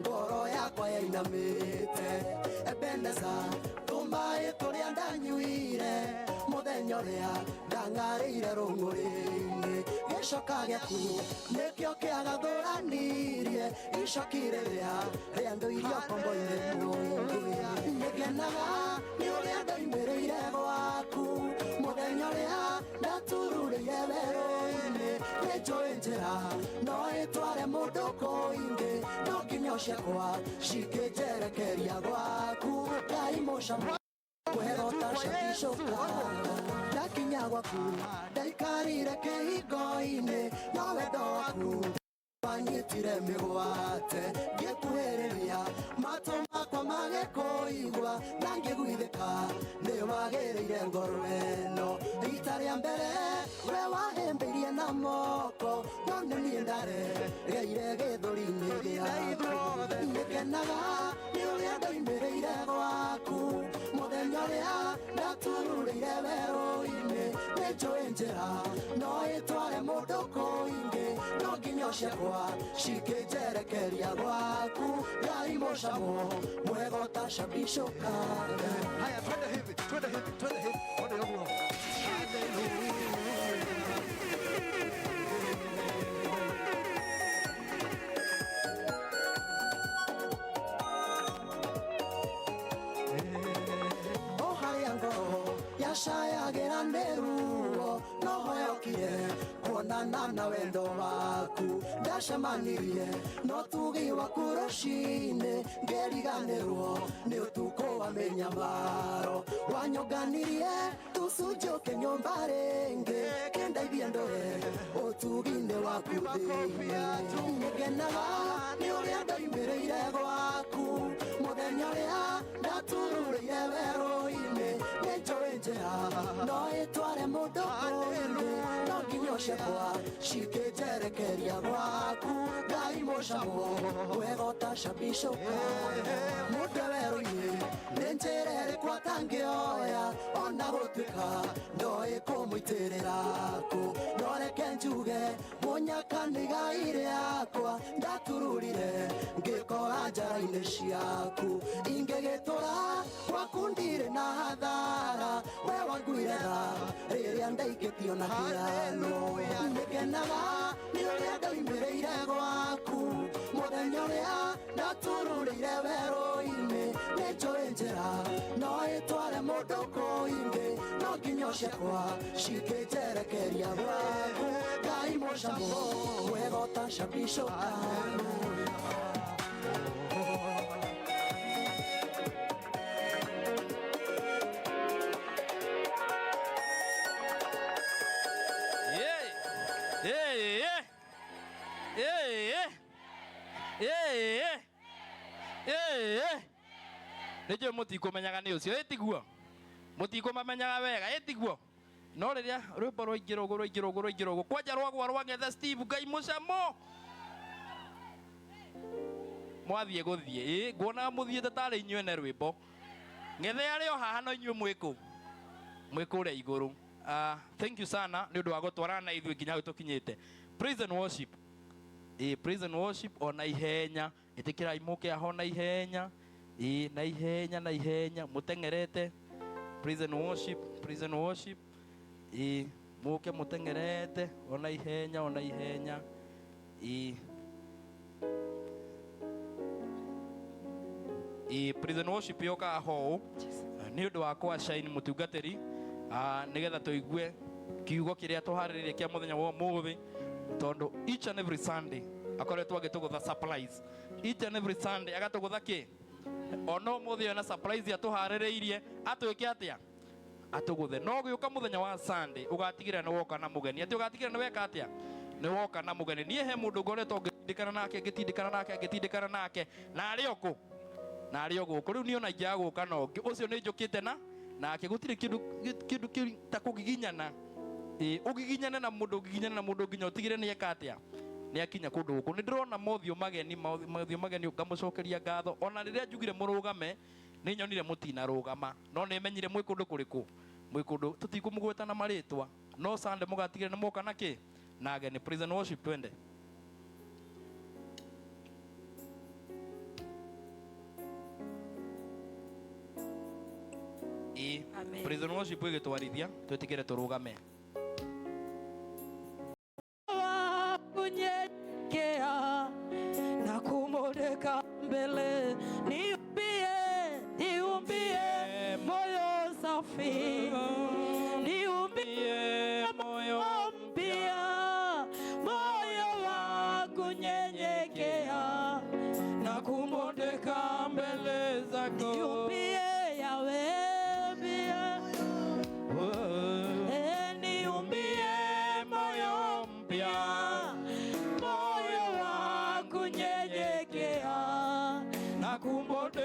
Ngoro yakwa yainamite Ebeneza tumbai kuria ndanyuire muthenya uria ndangarire rung'uri-ini gicoka giaku nikio kiagathuranirie icokire ria nduirio kombo-ini mungu ngenaga ni uria ndoimĩrĩire gwaku muthenya uria ndatururĩire werũ-ini nĩnjũĩ njĩra no ĩtware mũndũ kũingĩ no nginya ciakwa cikĩnjerekeria gwaku Ngai mũcamo kwehota cabicoka ndakinya gwaku ndaikarire kĩhingo-inĩ no wendo waku wanyitire mĩgwate ngĩkuhĩrĩria matũ makwa mage kũigua na ngĩguithĩka nĩ wagĩrĩire ngoro ĩno rita rĩa mbere we wahĩmbĩirie na moko no nĩ niĩ ndaregeire gĩthũri-inĩ gĩaku nĩngenaga nĩ ũrĩa ndoimĩrĩire gwaku muthenya ũrĩa ndatururĩire werũ-inĩ nĩnjũĩ njĩra no ĩtware mũndũ kũingĩ no nginya ciakwa cikĩnjerekeria gwaku Ngai mũcamo mwega ta cabicoka. Haya, twende hivi, twende hivi, twende hivi. Twende huko. Oh harĩa ngoro yacayagĩra nĩ ruo no hoyokire kuonana na wendo waku ndacemanirie no tugi waku rũcinĩ ngĩriganĩrwo nĩ ũtukũ wa mĩnyamaro wanyonganirie tũcunjũke nyũmba rĩngĩ kĩndeithie ndore ũtugi-inĩ waku thĩinĩ nĩngenaga nĩ ũrĩa ndoimĩrĩire gwaku muthenya ũrĩa ndatururĩire werũ-inĩ nĩnjũĩ njĩra no ĩtware mũndũ kũngĩ no nginya ũcekwa cikĩnjerekeria gwaku Ngai mũcamo wega ũtacambicũka mũndũ werũ-inĩ nĩ njĩra ĩrĩkũ atangĩoya ona gũtuĩka ndoĩ kũmũitĩrĩra kũ no reke njuge mũnyaka nĩ Ngai rĩakwa ndatururire ngĩkora njara-inĩ ciaku ingĩgĩtũra gwaku ndirĩ na hathara we wanguire tha rĩrĩa ndaingĩtio na kĩano nĩkenaga nĩ ũrĩa ndaumĩrĩire gwaku mũthenya ũrĩa ndatururire werũ-inĩ nĩ njũĩ njĩra no ĩtware mũndũ kũingĩ no nginya ũcekwa cikĩnjerekeria gwaku Ngai mũcamo wega ũtacambicũka Nĩjũĩ mũtikũmenyaga nĩ ũcio ĩtiguo mũtikũmamenyaga wega ĩtiguo no rĩrĩa rwĩmbo rwaingĩra ũguo kwanja rwagwa rwang'ethe Steve Ngai mũcamo mwathiĩ gũthiĩ nguonaga mũthiĩte tarĩ inyuĩ ene rwĩmbo ng'ethe arĩ o haha no inyuĩ mwĩ kũrĩa igũrũ. Thank you sana nĩ ũndũ wa gũtwarana na ithuĩ nginya tũkinyĩte praise and worship. Praise and worship ona ihenya ĩtĩkĩrai mũke aho na ihenya na ihenya mũteng'erete praise and worship mũke mũteng'erete ona ihenya praise and worship yoka ho nĩ ũndũ wa kwa shine mũtungatĩri nĩgetha tũigue kiugo kĩrĩa tũharĩrĩirie kĩa mũthenya wa ũmũthĩ tondũ each and every Sunday akoretwo agĩtũgũtha surprise each and every Sunday agatũgũtha kĩ ona ũmũthĩ ena surprise atũharĩrĩirie atwĩke atĩa atũgũthe no gĩũka mũthenya wa Sunday ũgatigĩrĩra nĩ woka na mũgeni atĩ ũgatigĩrĩra nĩ weka atĩa nĩ woka na mũgeni niĩ he mũndũ ngoretwo ngĩtindĩkana nake na arĩ okũ na arĩ o gũkũ rĩu niĩ ona ingĩaga gũka na ũngĩ ũcio nĩ njũkĩte nake gũtirĩ kĩndũ ta kũgiginyana ũgiginyane na mũndũ nginya ũtigĩre nĩ eka atĩa nĩ akinya kũndũ gũkũ nĩ ndĩrona mothiũ mageni ngamũcokeria ngatho ona rĩrĩa njugire mũrũgame nĩ nyonire mũtinarũgama no nĩ menyire mwĩ kũndũ kũrĩkũ mwĩ kũndũ tũtikũmũgweta na marĩtwa no Sunday mũgatigĩre nĩ moka na kĩ na ageni praise and worship twende. Praise and worship ĩgĩtwarithia twĩtĩkĩre tũrũgame. Kunyenyekea na kumweka mbele niumbie moyo safi niumbie moyo mpya moyo wa kunyenyekea na kumweka mbele zako niumbie Yahweh kumbode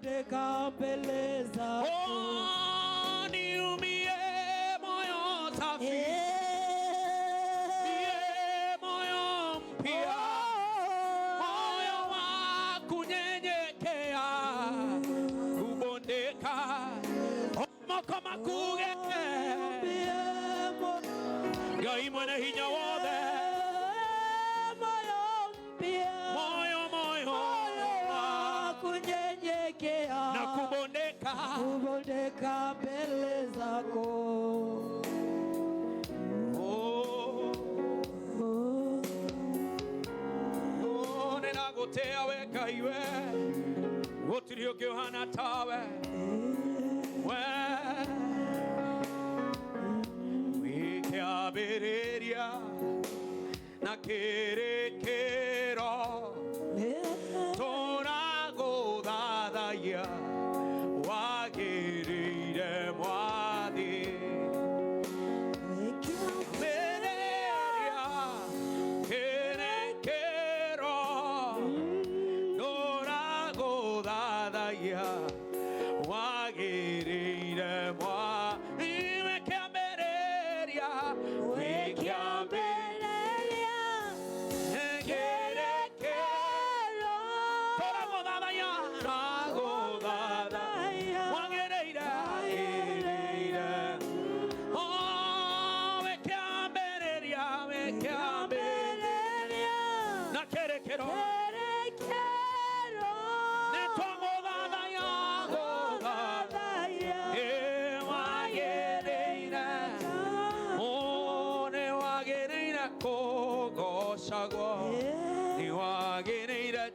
kubondeka mbele zako. Oh, niumie moyo safi, moyo mpya, moyo wa kunyenyekea, kubondeka moko makuge Ngai mwene hinya wothe, moyo wa kunyenyekea na kubondeka mbele zako. Ninagutea we Ngai we, gutiri ungi uhana tawe we, wikiambiriria na kirekero turaguthathaiya wagirire mwathi, wikiambiriria kirekero turaguthathaiya wagirire mwathi, wikiambiriria ni wagirire